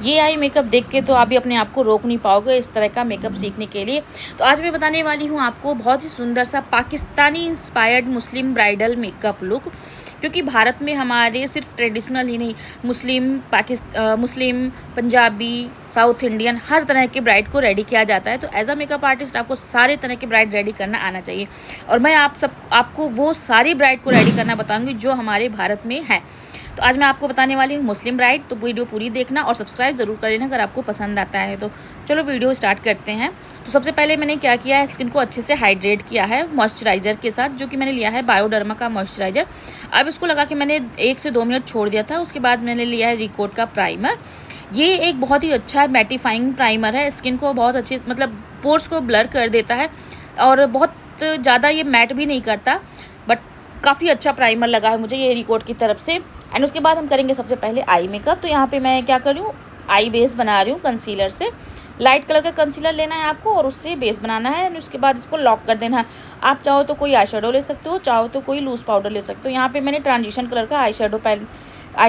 ये eye makeup देख के तो आप भी अपने आप को रोक नहीं पाओगे इस तरह का मेकअप सीखने के लिए। तो आज मैं बताने वाली हूँ आपको बहुत ही सुंदर सा पाकिस्तानी इंस्पायर्ड मुस्लिम ब्राइडल मेकअप लुक, क्योंकि भारत में हमारे सिर्फ ट्रेडिशनल ही नहीं, मुस्लिम, पंजाबी, साउथ इंडियन हर तरह के ब्राइड को रेडी किया जाता है। तो एज अ मेकअप आर्टिस्ट आपको सारे तरह के ब्राइड रेडी करना आना चाहिए, और मैं आपको वो सारी ब्राइड को रेडी करना बताऊंगी जो हमारे भारत में है। तो आज मैं आपको बताने वाली हूँ मुस्लिम ब्राइड। तो वीडियो पूरी देखना और सब्सक्राइब ज़रूर कर लेना अगर आपको पसंद आता है। तो चलो वीडियो स्टार्ट करते हैं। तो सबसे पहले मैंने क्या किया है, स्किन को अच्छे से हाइड्रेट किया है मॉइस्चराइज़र के साथ, जो कि मैंने लिया है बायोडर्मा का मॉइस्चराइज़र। अब इसको लगा के मैंने 1 से 2 मिनट छोड़ दिया था। उसके बाद मैंने लिया है रिकोट का प्राइमर। ये एक बहुत ही अच्छा मैटिफाइंग प्राइमर है, स्किन को बहुत अच्छे मतलब पोर्स को ब्लर कर देता है और बहुत ज़्यादा ये मैट भी नहीं करता, बट काफ़ी अच्छा प्राइमर लगा है मुझे ये रिकोट की तरफ से। एंड उसके बाद हम करेंगे सबसे पहले आई मेकअप। तो यहाँ पे मैं क्या कर रही हूँ, आई बेस बना रही हूँ कंसीलर से। लाइट कलर का कंसीलर लेना है आपको और उससे बेस बनाना है। एंड उसके बाद इसको लॉक कर देना है। आप चाहो तो कोई आई शेडो ले सकते हो, चाहो तो कोई लूज़ पाउडर ले सकते हो। यहाँ पे मैंने ट्रांजिशन कलर का आई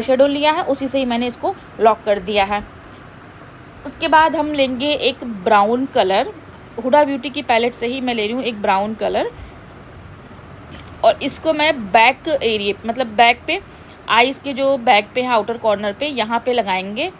शेडो लिया है, उसी से ही मैंने इसको लॉक कर दिया है। उसके बाद हम लेंगे एक ब्राउन कलर, हुडा ब्यूटी की पैलेट से ही मैं ले रही हूँ एक ब्राउन कलर, और इसको मैं बैक एरिया मतलब बैक पे आइज़ के जो बैक पे है आउटर कॉर्नर पे यहाँ पे लगाएंगे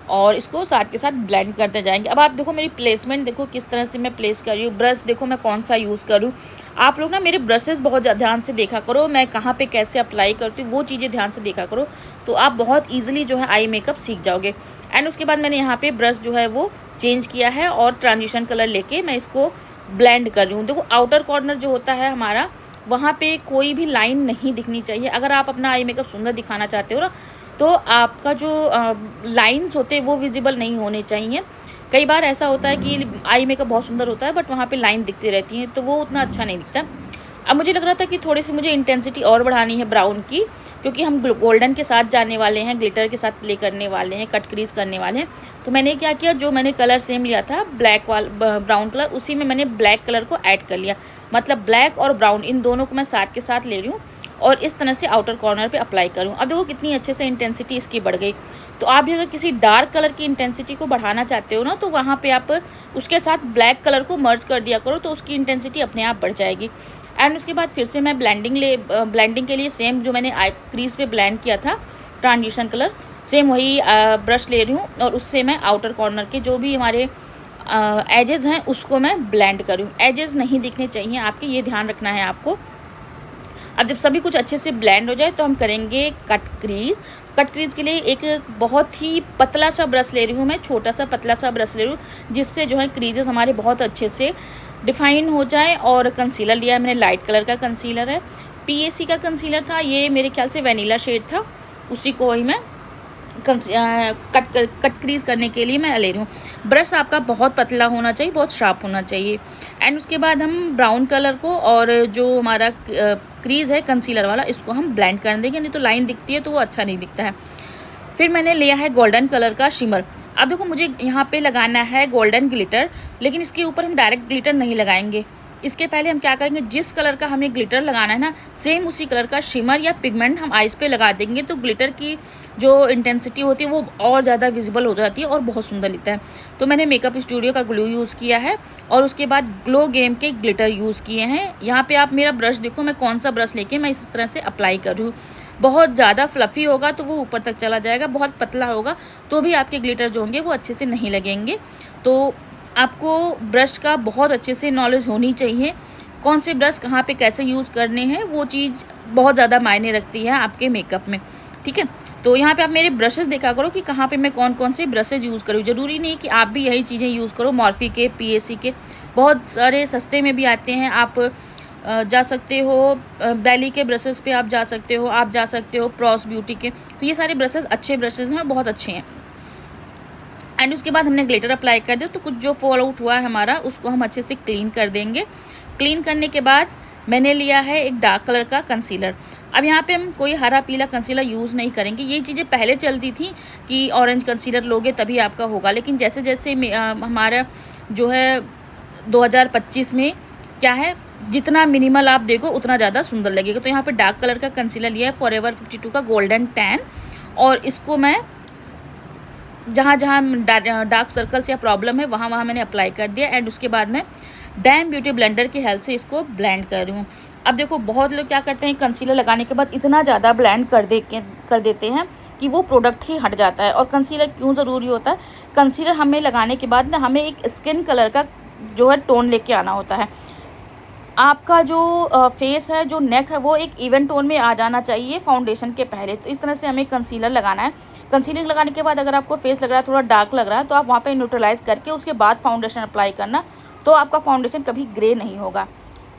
और इसको साथ के साथ ब्लेंड करते जाएंगे। अब आप देखो मेरी प्लेसमेंट देखो किस तरह से मैं प्लेस कर रही हूँ। ब्रश देखो मैं कौन सा यूज़ करूँ। आप लोग ना मेरे ब्रशेस बहुत ध्यान से देखा करो, मैं कहाँ पे कैसे अप्लाई करती हूँ वो चीज़ें ध्यान से देखा करो, तो आप बहुत ईजिली जो है आई मेकअप सीख जाओगे। एंड उसके बाद मैंने यहाँ पे ब्रश जो है वो चेंज किया है और ट्रांजिशन कलर लेके मैं इसको ब्लेंड कर रही हूँ। देखो आउटर कॉर्नर जो होता है हमारा, वहाँ पे कोई भी लाइन नहीं दिखनी चाहिए। अगर आप अपना आई मेकअप सुंदर दिखाना चाहते हो ना, तो आपका जो लाइंस होते हैं वो विजिबल नहीं होने चाहिए। कई बार ऐसा होता है कि आई मेकअप बहुत सुंदर होता है बट वहाँ पे लाइन दिखती रहती है, तो वो उतना अच्छा नहीं दिखता। अब मुझे लग रहा था कि थोड़ी सी मुझे इंटेंसिटी और बढ़ानी है ब्राउन की, क्योंकि हम गोल्डन के साथ जाने वाले हैं, ग्लिटर के साथ प्ले करने वाले हैं, कट क्रीज करने वाले हैं। तो मैंने क्या किया, जो मैंने कलर सेम लिया था ब्राउन कलर, उसी में मैंने ब्लैक कलर को ऐड कर लिया। मतलब ब्लैक और ब्राउन इन दोनों को मैं साथ के साथ ले रही हूँ और इस तरह से आउटर कॉर्नर पे अप्लाई करूँ। अब देखो कितनी अच्छे से इंटेंसिटी इसकी बढ़ गई। तो आप भी अगर किसी डार्क कलर की इंटेंसिटी को बढ़ाना चाहते हो ना, तो वहाँ पे आप उसके साथ ब्लैक कलर को मर्ज कर दिया करो, तो उसकी इंटेंसिटी अपने आप बढ़ जाएगी। एंड उसके बाद फिर से मैं ब्लेंडिंग के लिए सेम जो मैंने आई क्रीज पे ब्लेंड किया था ट्रांजिशन कलर, सेम वही ब्रश ले रही हूँ और उससे मैं आउटर कॉर्नर के जो भी हमारे एजेस हैं उसको मैं ब्लेंड करूँ। एजेस नहीं दिखने चाहिए आपके, ये ध्यान रखना है आपको। अब जब सभी कुछ अच्छे से ब्लेंड हो जाए तो हम करेंगे कट क्रीज। कट क्रीज के लिए एक बहुत ही पतला सा ब्रश ले रही हूँ मैं, छोटा सा पतला सा ब्रश ले रही हूँ, जिससे जो है क्रीजेस हमारे बहुत अच्छे से डिफाइन हो जाए। और कंसीलर लिया है मैंने, लाइट कलर का कंसीलर है, पीएसी का कंसीलर था, ये मेरे ख्याल से वैनिला शेड था, उसी को ही मैं कट क्रीज करने के लिए मैं ले रही हूँ। ब्रश आपका बहुत पतला होना चाहिए, बहुत शार्प होना चाहिए। एंड उसके बाद हम ब्राउन कलर को और जो हमारा क्रीज है कंसीलर वाला, इसको हम ब्लेंड कर देंगे, नहीं तो लाइन दिखती है तो वो अच्छा नहीं दिखता है। फिर मैंने लिया है गोल्डन कलर का शिमर। अब देखो मुझे यहाँ पे लगाना है गोल्डन ग्लिटर, लेकिन इसके ऊपर हम डायरेक्ट ग्लिटर नहीं लगाएंगे। इसके पहले हम क्या करेंगे, जिस कलर का हमें ग्लिटर लगाना है ना, सेम उसी कलर का शिमर या पिगमेंट हम आइज़ पे लगा देंगे, तो ग्लिटर की जो इंटेंसिटी होती है वो और ज़्यादा विजिबल हो जाती है और बहुत सुंदर दिखता है। तो मैंने मेकअप स्टूडियो का ग्लू यूज़ किया है और उसके बाद ग्लो गेम के ग्लिटर यूज़ किए हैं। यहाँ पे आप मेरा ब्रश देखो, मैं कौन सा ब्रश लेके मैं इस तरह से अप्लाई कर रही हूँ। बहुत ज़्यादा फ्लफ़ी होगा तो वो ऊपर तक चला जाएगा, बहुत पतला होगा तो भी आपके ग्लिटर जो होंगे वो अच्छे से नहीं लगेंगे। तो आपको ब्रश का बहुत अच्छे से नॉलेज होनी चाहिए, कौन से ब्रश कहाँ पे कैसे यूज़ करने हैं, वो चीज़ बहुत ज़्यादा मायने रखती है आपके मेकअप में, ठीक है। तो यहाँ पे आप मेरे ब्रशेस देखा करो कि कहाँ पे मैं कौन कौन से ब्रशेज यूज़ करूँ। ज़रूरी नहीं कि आप भी यही चीज़ें यूज़ करो, मॉर्फी के, पीएसी के बहुत सारे सस्ते में भी आते हैं। आप जा सकते हो बैली के ब्रशेस पे, आप जा सकते हो प्रॉस ब्यूटी के, तो ये सारे ब्रशेस अच्छे ब्रशेस हैं, बहुत अच्छे हैं। एंड उसके बाद हमने ग्लिटर अप्लाई कर दिया, तो कुछ जो फॉल आउट हुआ है हमारा उसको हम अच्छे से क्लीन कर देंगे। क्लीन करने के बाद मैंने लिया है एक डार्क कलर का कंसीलर। अब यहाँ पे हम कोई हरा पीला कंसीलर यूज़ नहीं करेंगे। ये चीज़ें पहले चलती थी कि ऑरेंज कंसीलर लोगे तभी आपका होगा, लेकिन जैसे जैसे हमारा जो है 2025 में क्या है, जितना मिनिमल आप देखो उतना ज़्यादा सुंदर लगेगा। तो यहाँ पे डार्क कलर का कंसीलर लिया है फॉरएवर 52 का गोल्डन टैन, और इसको मैं जहाँ जहाँ डार्क सर्कल्स या प्रॉब्लम है वहाँ वहाँ मैंने अप्लाई कर दिया। एंड उसके बाद मैं डैम ब्यूटी ब्लेंडर की हेल्प से इसको ब्लेंड कर रही हूँ। अब देखो बहुत लोग क्या करते हैं, कंसीलर लगाने के बाद इतना ज़्यादा ब्लेंड कर देते हैं कि वो प्रोडक्ट ही हट जाता है। और कंसीलर क्यों ज़रूरी होता है, कंसीलर हमें लगाने के बाद ना हमें एक स्किन कलर का जो है टोन लेके आना होता है। आपका जो फेस है, जो नेक है, वो एक इवन टोन में आ जाना चाहिए फाउंडेशन के पहले। तो इस तरह से हमें कंसीलर लगाना है। कंसीलिंग लगाने के बाद अगर आपको फेस लग रहा है थोड़ा डार्क लग रहा है तो आप वहाँ पे न्यूट्रलाइज़ करके उसके बाद फाउंडेशन अप्लाई करना, तो आपका फाउंडेशन कभी ग्रे नहीं होगा।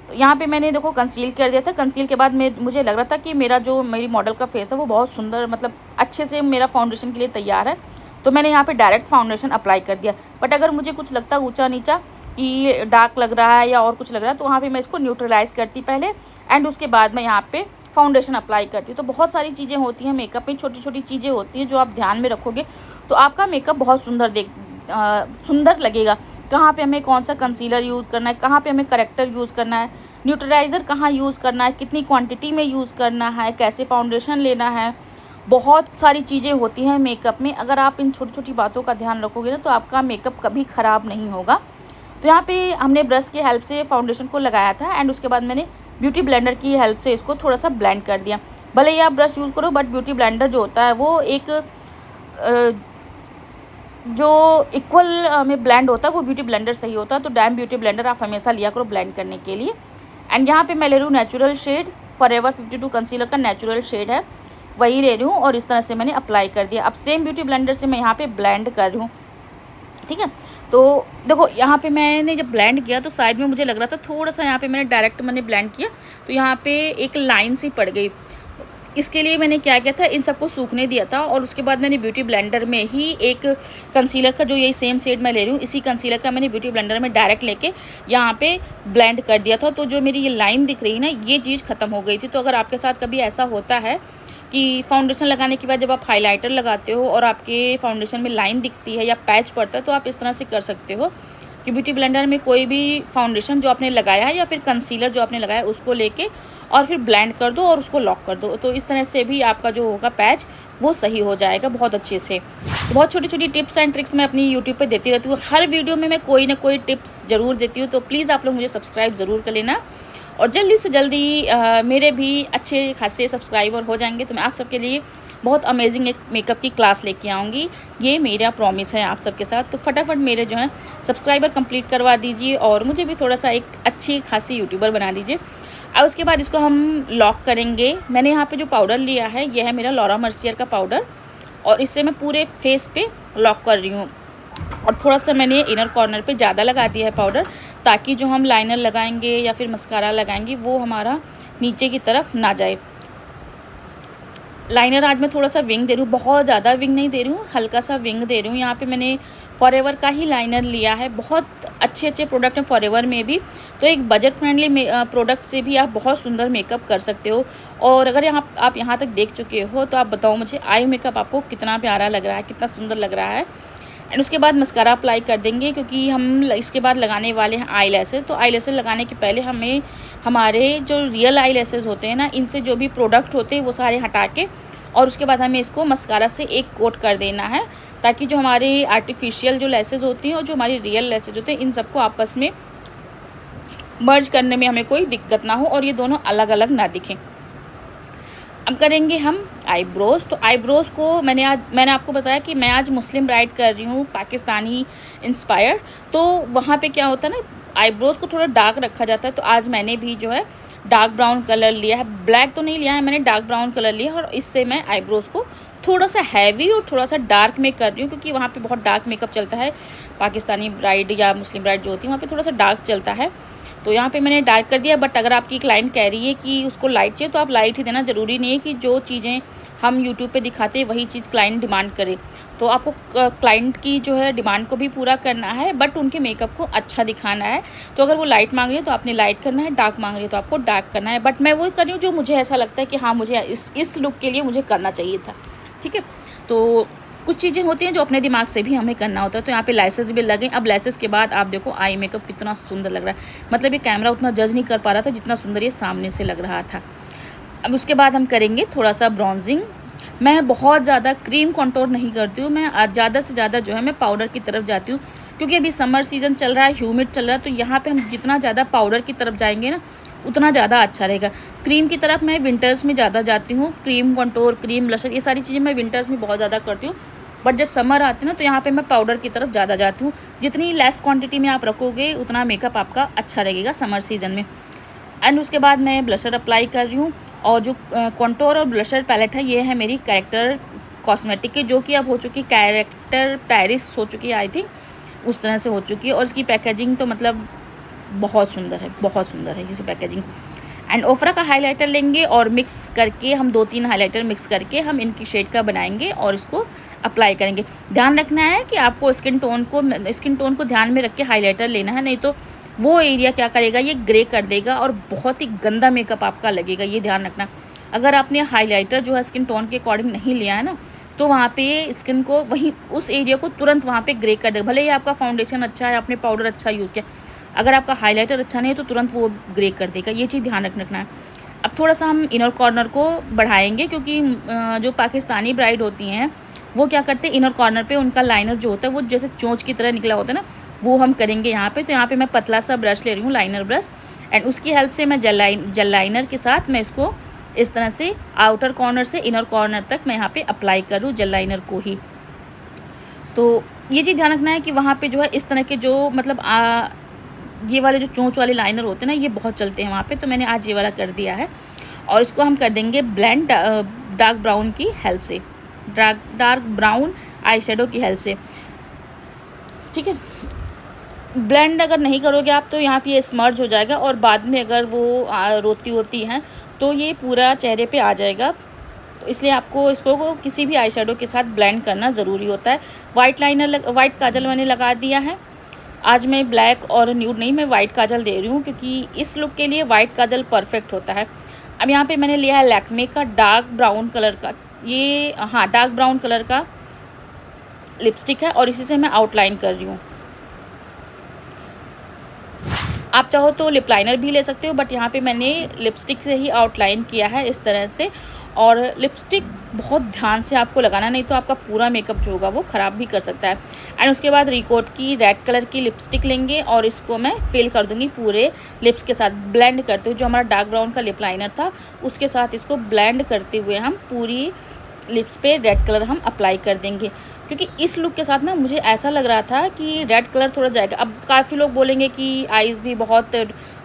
तो यहाँ पे मैंने देखो कंसील कर दिया था। कंसील के बाद मुझे लग रहा था कि मेरी मॉडल का फेस है वो बहुत सुंदर, मतलब अच्छे से मेरा फाउंडेशन के लिए तैयार है। तो मैंने यहाँ पे डायरेक्ट फाउंडेशन अप्लाई कर दिया। बट अगर मुझे कुछ लगता ऊंचा नीचा कि डार्क लग रहा है या और कुछ लग रहा है तो वहाँ पे मैं इसको न्यूट्रलाइज़ करती पहले, एंड उसके बाद मैं यहाँ पे फाउंडेशन अप्लाई करती हूँ। तो बहुत सारी चीज़ें होती हैं मेकअप में, छोटी छोटी चीज़ें होती हैं जो आप ध्यान में रखोगे तो आपका मेकअप बहुत सुंदर लगेगा। कहाँ पे हमें कौन सा कंसीलर यूज़ करना है, कहाँ पे हमें करेक्टर यूज़ करना है, न्यूट्रलाइज़र कहाँ यूज़ करना है, कितनी क्वांटिटी में यूज़ करना है, कैसे फाउंडेशन लेना है, बहुत सारी चीज़ें होती हैं मेकअप में। अगर आप इन छोटी छोटी बातों का ध्यान रखोगे ना तो आपका मेकअप कभी ख़राब नहीं होगा। तो यहाँ पे हमने ब्रश की हेल्प से फाउंडेशन को लगाया था, एंड उसके बाद मैंने ब्यूटी ब्लेंडर की हेल्प से इसको थोड़ा सा ब्लेंड कर दिया। भले ही आप ब्रश यूज़ करो, बट ब्यूटी ब्लेंडर जो होता है वो एक जो इक्वल में ब्लेंड होता है वो ब्यूटी ब्लेंडर सही होता है। तो डैम ब्यूटी ब्लेंडर आप हमेशा लिया करो ब्लेंड करने के लिए। एंड यहाँ पे मैं ले रही हूँ नेचुरल शेड, फॉरएवर 52 कंसीलर का नेचुरल शेड है, वही ले रही हूँ और इस तरह से मैंने अप्लाई कर दिया। अब सेम ब्यूटी ब्लेंडर से मैं यहाँ पे ब्लेंड कर रही हूँ, ठीक है। तो देखो यहाँ पे मैंने जब ब्लेंड किया तो साइड में मुझे लग रहा था थोड़ा सा, यहाँ पे मैंने ब्लेंड किया तो यहाँ पे एक लाइन सी पड़ गई। इसके लिए मैंने क्या किया था, इन सबको सूखने दिया था और उसके बाद मैंने ब्यूटी ब्लेंडर में ही एक कंसीलर का, जो यही सेम शेड मैं ले रही हूँ, इसी कंसीलर का मैंने ब्यूटी ब्लेंडर में डायरेक्ट लेके यहाँ पे ब्लेंड कर दिया था। तो जो मेरी ये लाइन दिख रही है ना, ये चीज़ ख़त्म हो गई थी। तो अगर आपके साथ कभी ऐसा होता है कि फाउंडेशन लगाने के बाद जब आप हाइलाइटर लगाते हो और आपके फाउंडेशन में लाइन दिखती है या पैच पड़ता है, तो आप इस तरह से कर सकते हो कि ब्यूटी ब्लेंडर में कोई भी फाउंडेशन जो आपने लगाया है या फिर कंसीलर जो आपने लगाया है उसको लेके और फिर ब्लेंड कर दो और उसको लॉक कर दो। तो इस तरह से भी आपका जो होगा पैच वो सही हो जाएगा बहुत अच्छे से। तो बहुत छोटी छोटी टिप्स एंड ट्रिक्स मैं अपनी यूट्यूब पे देती रहती हूँ। हर वीडियो में मैं कोई ना कोई टिप्स ज़रूर देती हूँ। तो प्लीज़ आप लोग मुझे सब्सक्राइब ज़रूर कर लेना और जल्दी से जल्दी मेरे भी अच्छे खासे सब्सक्राइबर हो जाएंगे तो मैं आप सबके लिए बहुत अमेजिंग एक मेकअप की क्लास लेके आऊँगी। ये मेरा प्रॉमिस है आप सबके साथ। तो फटाफट मेरे जो है सब्सक्राइबर कंप्लीट करवा दीजिए और मुझे भी थोड़ा सा एक अच्छी खासी यूट्यूबर बना दीजिए। अब उसके बाद इसको हम लॉक करेंगे। मैंने यहाँ पे जो पाउडर लिया है ये है मेरा लॉरा मर्सियर का पाउडर और इससे मैं पूरे फेस पे लॉक कर रही हूँ। और थोड़ा सा मैंने इनर कॉर्नर पे ज़्यादा लगा दिया है पाउडर, ताकि जो हम लाइनर लगाएंगे या फिर मस्कारा लगाएंगे वो हमारा नीचे की तरफ ना जाए। लाइनर आज मैं थोड़ा सा विंग दे रही हूँ, बहुत ज़्यादा विंग नहीं दे रही हूँ, हल्का सा विंग दे रही हूँ। यहाँ पे मैंने फॉरएवर का ही लाइनर लिया है। बहुत अच्छे अच्छे प्रोडक्ट हैं फॉरएवर में भी, तो एक बजट फ्रेंडली प्रोडक्ट से भी आप बहुत सुंदर मेकअप कर सकते हो। और अगर आप यहाँ तक देख चुके हो तो आप बताओ मुझे आई मेकअप आपको कितना प्यारा लग रहा है, कितना सुंदर लग रहा है। एंड उसके बाद मस्कारा अप्लाई कर देंगे क्योंकि हम इसके बाद लगाने वाले हैं आई लैसेस। तो आई लैसेस लगाने के पहले हमें हमारे जो रियल आई लैसेस होते हैं ना, इनसे जो भी प्रोडक्ट होते हैं वो सारे हटा के और उसके बाद हमें इसको मस्कारा से एक कोट कर देना है, ताकि जो हमारे आर्टिफिशियल जो लेसेस होती हैं और जो हमारी रियल लेसेस होते हैं इन सबको आपस में मर्ज करने में हमें कोई दिक्कत ना हो और ये दोनों अलग अलग ना दिखें। अब करेंगे हम आईब्रोज़। तो आईब्रोज़ को मैंने आपको बताया कि मैं आज मुस्लिम ब्राइड कर रही हूँ, पाकिस्तानी इंस्पायर्ड। तो वहाँ पे क्या होता है ना, आईब्रोज़ को थोड़ा डार्क रखा जाता है। तो आज मैंने भी जो है डार्क ब्राउन कलर लिया है, ब्लैक तो नहीं लिया है मैंने, डार्क ब्राउन कलर लिया है और इससे मैं आईब्रोज़ को थोड़ा सा हैवी और थोड़ा सा डार्क में कर रही हूँ, क्योंकि वहाँ पे बहुत डार्क मेकअप चलता है। पाकिस्तानी ब्राइड या मुस्लिम ब्राइड जो होती है वहाँ पे थोड़ा सा डार्क चलता है। तो यहाँ पे मैंने डार्क कर दिया। बट अगर आपकी क्लाइंट कह रही है कि उसको लाइट चाहिए तो आप लाइट ही देना, ज़रूरी नहीं है कि जो चीज़ें हम यूट्यूब पे दिखाते हैं वही चीज़ क्लाइंट डिमांड करे। तो आपको क्लाइंट की जो है डिमांड को भी पूरा करना है, बट उनके मेकअप को अच्छा दिखाना है। तो अगर वो लाइट मांग रही है तो आपने लाइट करना है, डार्क मांग रही है तो आपको डार्क करना है। बट मैं वही कर रही हूँ जो मुझे ऐसा लगता है कि हाँ मुझे इस लुक के लिए मुझे करना चाहिए था, ठीक है। तो कुछ चीज़ें होती हैं जो अपने दिमाग से भी हमें करना होता है। तो यहाँ पे लेसेस भी लगे। अब लेसेस के बाद आप देखो आई मेकअप कितना सुंदर लग रहा है, मतलब ये कैमरा उतना जज नहीं कर पा रहा था जितना सुंदर ये सामने से लग रहा था। अब उसके बाद हम करेंगे थोड़ा सा ब्रॉन्जिंग। मैं बहुत ज़्यादा क्रीम कंटूर नहीं करती हूँ, मैं ज़्यादा से ज़्यादा जो है मैं पाउडर की तरफ जाती हूँ, क्योंकि अभी समर सीज़न चल रहा है, ह्यूमिड चल रहा है, तो यहाँ पे हम जितना ज़्यादा पाउडर की तरफ जाएंगे ना उतना ज़्यादा अच्छा रहेगा। क्रीम की तरफ मैं विंटर्स में ज़्यादा जाती हूँ, क्रीम कंटूर, क्रीम ब्लशर, ये सारी चीज़ें मैं विंटर्स में बहुत ज़्यादा करती हूँ। बट जब समर आती है ना तो यहाँ पे मैं पाउडर की तरफ ज़्यादा जाती हूँ। जितनी लेस क्वांटिटी में आप रखोगे उतना मेकअप आपका अच्छा रहेगा समर सीज़न में। एंड उसके बाद मैं ब्लशर अप्लाई कर रही हूँ, और जो कंटूर और ब्लशर पैलेट है ये है मेरी कैरेक्टर कॉस्मेटिक की, जो कि अब हो चुकी कैरेक्टर पैरिस हो चुकी है, आई थिंक उस तरह से हो चुकी है। और इसकी पैकेजिंग तो मतलब बहुत सुंदर है, बहुत सुंदर है इसकी पैकेजिंग। एंड ओफरा का हाइलाइटर लेंगे और मिक्स करके हम 2-3 हाइलाइटर मिक्स करके हम इनकी शेड का बनाएंगे और इसको अप्लाई करेंगे। ध्यान रखना है कि आपको स्किन टोन को ध्यान में रख के हाइलाइटर लेना है, नहीं तो वो एरिया क्या करेगा, ये ग्रे कर देगा और बहुत ही गंदा मेकअप आपका लगेगा, ये ध्यान रखना। अगर आपने हाइलाइटर जो है स्किन टोन के अकॉर्डिंग नहीं लिया है ना, तो वहाँ पे स्किन को वहीं उस एरिया को तुरंत वहाँ पे ग्रे कर देगा। भले ही आपका फाउंडेशन अच्छा है, आपने पाउडर अच्छा यूज़ किया, अगर आपका हाइलाइटर अच्छा नहीं है तो तुरंत वो ग्रे कर देगा, ये चीज़ ध्यान रखना है। अब थोड़ा सा हम इनर कॉर्नर को बढ़ाएंगे, क्योंकि जो पाकिस्तानी ब्राइड होती हैं वो क्या करते हैं, इनर कॉर्नर पे उनका लाइनर जो होता है वो जैसे चोंच की तरह निकला होता है ना, वो हम करेंगे यहाँ पे। तो यहाँ पे मैं पतला सा ब्रश ले रही हूँ, लाइनर ब्रश, एंड उसकी हेल्प से मैं जेल लाइनर के साथ मैं इसको इस तरह से आउटर कॉर्नर से इनर कॉर्नर तक मैं यहाँ पे अप्लाई कर रही हूँ जेल लाइनर को ही। तो ये चीज़ ध्यान रखना है कि वहाँ पे जो है इस तरह के जो मतलब ये वाले जो चोंच वाले लाइनर होते हैं ना, ये बहुत चलते हैं वहाँ पे, तो मैंने आज ये वाला कर दिया है। और इसको हम कर देंगे ब्लेंड डार्क ब्राउन की हेल्प से, डार्क ब्राउन आई शेडो की हेल्प से, ठीक है। ब्लेंड अगर नहीं करोगे आप तो यहाँ पे ये स्मर्ज हो जाएगा, और बाद में अगर वो रोती होती हैं तो ये पूरा चेहरे पे आ जाएगा। तो इसलिए आपको इसको किसी भी आई शेडो के साथ ब्लेंड करना ज़रूरी होता है। वाइट काजल मैंने लगा दिया है। आज मैं ब्लैक और न्यूड नहीं, मैं वाइट काजल दे रही हूँ, क्योंकि इस लुक के लिए वाइट काजल परफेक्ट होता है। अब यहाँ पे मैंने लिया है लैक्मे का डार्क ब्राउन कलर का, ये हाँ डार्क ब्राउन कलर का लिपस्टिक है, और इसी से मैं आउटलाइन कर रही हूँ। आप चाहो तो लिप लाइनर भी ले सकते हो, बट यहाँ पे मैंने लिपस्टिक से ही आउटलाइन किया है इस तरह से। और लिपस्टिक बहुत ध्यान से आपको लगाना, नहीं तो आपका पूरा मेकअप जो होगा वो ख़राब भी कर सकता है। एंड उसके बाद रिकोट की रेड कलर की लिपस्टिक लेंगे और इसको मैं फिल कर दूँगी पूरे लिप्स के साथ, ब्लेंड करते हुए। जो हमारा डार्क ब्राउन का लिप लाइनर था उसके साथ इसको ब्लेंड करते हुए हम पूरी लिप्स पे रेड कलर हम अप्लाई कर देंगे, क्योंकि इस लुक के साथ ना मुझे ऐसा लग रहा था कि रेड कलर थोड़ा जाएगा। अब काफ़ी लोग बोलेंगे कि आईज़ भी बहुत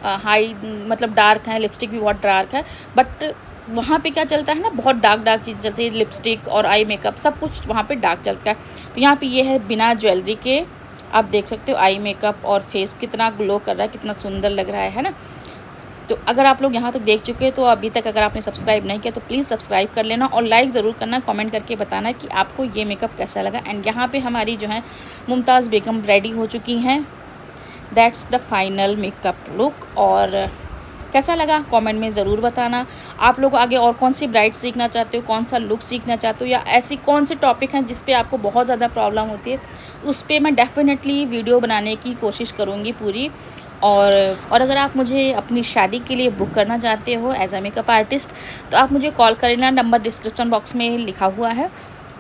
हाई मतलब डार्क है, लिपस्टिक भी बहुत डार्क है, बट वहाँ पे क्या चलता है ना, बहुत डार्क चीज़ चलती है, लिपस्टिक और आई मेकअप सब कुछ वहाँ पे डार्क चलता है। तो यहाँ पे ये है बिना ज्वेलरी के, आप देख सकते हो आई मेकअप, और फेस कितना ग्लो कर रहा है, कितना सुंदर लग रहा है ना। तो अगर आप लोग यहाँ तक देख चुके हैं तो अभी तक अगर आपने सब्सक्राइब नहीं किया तो प्लीज़ सब्सक्राइब कर लेना, और लाइक ज़रूर करना, कमेंट करके बताना कि आपको ये मेकअप कैसा लगा। एंड यहाँ पे हमारी जो है मुमताज़ बेगम रेडी हो चुकी हैं। That's the final makeup look. और कैसा लगा कमेंट में ज़रूर बताना। आप लोग आगे और कौन सी ब्राइड सीखना चाहते हो, कौन सा लुक सीखना चाहते हो, या ऐसी कौन से टॉपिक हैं जिस पे आपको बहुत ज़्यादा प्रॉब्लम होती है, उस पर मैं डेफिनेटली वीडियो बनाने की कोशिश करूँगी पूरी। और अगर आप मुझे अपनी शादी के लिए बुक करना चाहते हो एज अ मेकअप आर्टिस्ट, तो आप मुझे कॉल कर लेना, नंबर डिस्क्रिप्शन बॉक्स में लिखा हुआ है,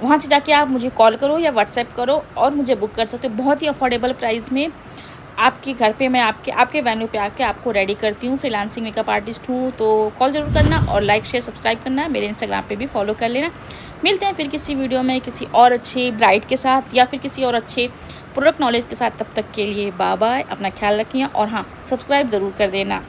वहाँ से जाके आप मुझे कॉल करो या व्हाट्सएप करो और मुझे बुक कर सकते हो। बहुत ही अफोर्डेबल प्राइस में आपके घर पे मैं आपके वेन्यू पे आके आपको रेडी करती हूँ। फ्रीलांसिंग मेकअप आर्टिस्ट हूँ, तो कॉल ज़रूर करना, और लाइक शेयर सब्सक्राइब करना, मेरे इंस्टाग्राम पे भी फॉलो कर लेना। मिलते हैं फिर किसी वीडियो में किसी और अच्छे ब्राइड के साथ, या फिर किसी और अच्छे प्रोडक्ट नॉलेज के साथ। तब तक के लिए बाय बाय, अपना ख्याल रखिए, और हाँ सब्सक्राइब ज़रूर कर देना।